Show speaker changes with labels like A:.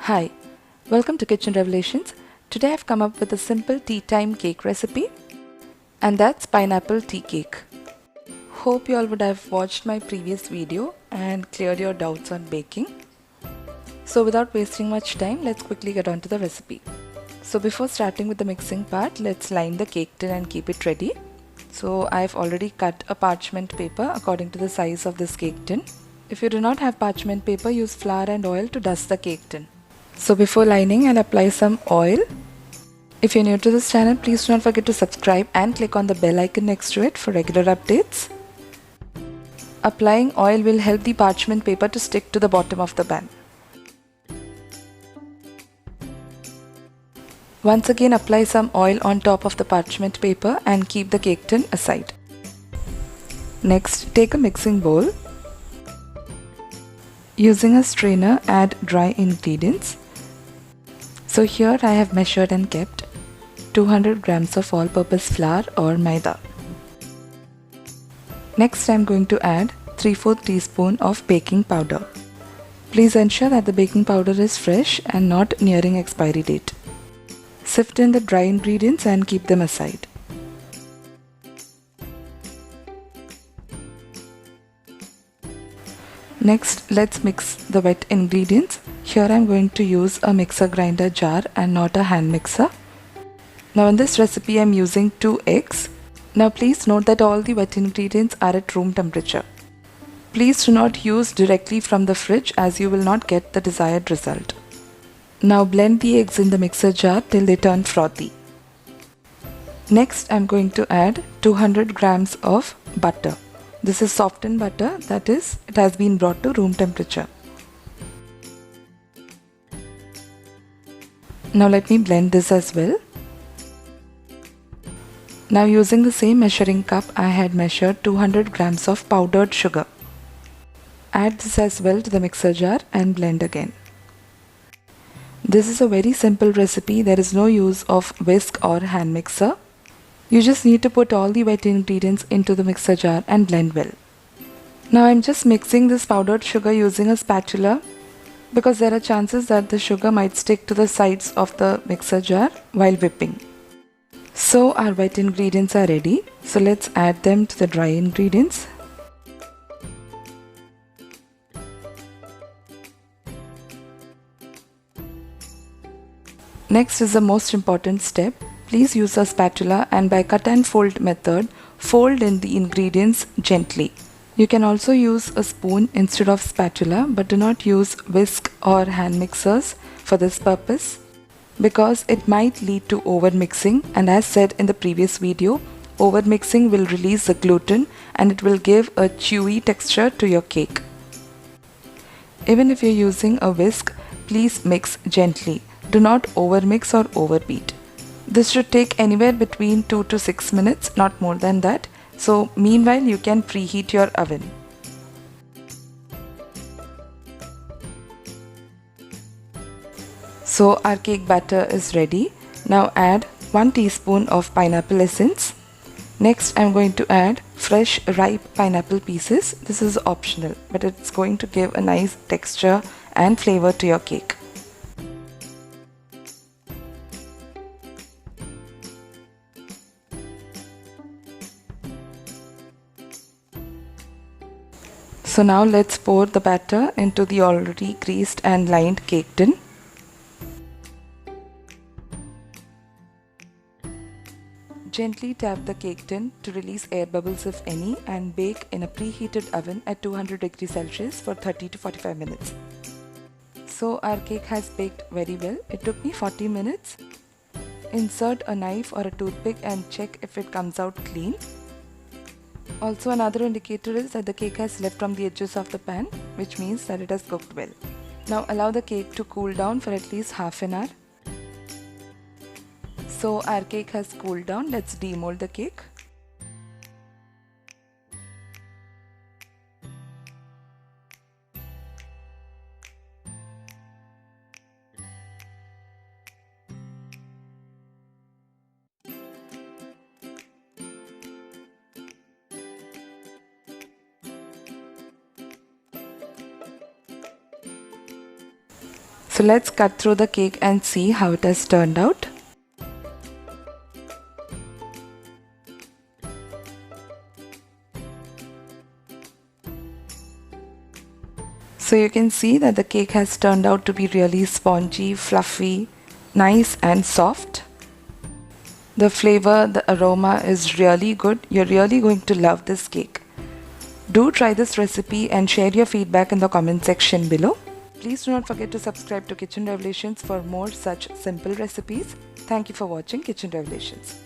A: Hi, welcome to Kitchen Revelations. Today I've come up with a simple tea time cake recipe, and that's pineapple tea cake. Hope you all would have watched my previous video and cleared your doubts on baking. So without wasting much time, let's quickly get on to the recipe. So before starting with the mixing part, let's line the cake tin and keep it ready. So I've already cut a parchment paper according to the size of this cake tin. If you do not have parchment paper, use flour and oil to dust the cake tin. So before lining, I'll apply some oil. If you're new to this channel, please do not forget to subscribe and click on the bell icon next to it for regular updates. Applying oil will help the parchment paper to stick to the bottom of the pan. Once again, apply some oil on top of the parchment paper and keep the cake tin aside. Next, take a mixing bowl. Using a strainer, add dry ingredients. So here I have measured and kept 200 grams of all-purpose flour or maida. Next I am going to add 3/4 teaspoon of baking powder. Please ensure that the baking powder is fresh and not nearing expiry date. Sift in the dry ingredients and keep them aside. Next, let's mix the wet ingredients. Here I am going to use a mixer grinder jar and not a hand mixer. Now in this recipe I am using 2 eggs. Now please note that all the wet ingredients are at room temperature. Please do not use directly from the fridge as you will not get the desired result. Now blend the eggs in the mixer jar till they turn frothy. Next I am going to add 200 grams of butter. This is softened butter, that is, it has been brought to room temperature. Now let me blend this as well. Now using the same measuring cup, I had measured 200 grams of powdered sugar. Add this as well to the mixer jar and blend again. This is a very simple recipe. There is no use of whisk or hand mixer. You just need to put all the wet ingredients into the mixer jar and blend well. Now I'm just mixing this powdered sugar using a spatula because there are chances that the sugar might stick to the sides of the mixer jar while whipping. So our wet ingredients are ready. So let's add them to the dry ingredients. Next is the most important step. Please use a spatula and by cut and fold method, fold in the ingredients gently. You can also use a spoon instead of spatula, but do not use whisk or hand mixers for this purpose because it might lead to over mixing, and as said in the previous video, over mixing will release the gluten and it will give a chewy texture to your cake. Even if you're using a whisk, please mix gently. Do not overmix or overbeat. This should take anywhere between 2 to 6 minutes, not more than that. So meanwhile you can preheat your oven. So our cake batter is ready. Now add 1 teaspoon of pineapple essence. Next I'm going to add fresh ripe pineapple pieces. This is optional, but it's going to give a nice texture and flavor to your cake. So now let's pour the batter into the already greased and lined cake tin. Gently tap the cake tin to release air bubbles if any and bake in a preheated oven at 200 degrees Celsius for 30 to 45 minutes. So our cake has baked very well. It took me 40 minutes. Insert a knife or a toothpick and check if it comes out clean. Also, another indicator is that the cake has left from the edges of the pan, which means that it has cooked well. Now allow the cake to cool down for at least half an hour. So our cake has cooled down. Let's demold the cake. So let's cut through the cake and see how it has turned out. So you can see that the cake has turned out to be really spongy, fluffy, nice and soft. The flavor, the aroma is really good. You're really going to love this cake. Do try this recipe and share your feedback in the comment section below. Please do not forget to subscribe to Kitchen Revelations for more such simple recipes. Thank you for watching Kitchen Revelations.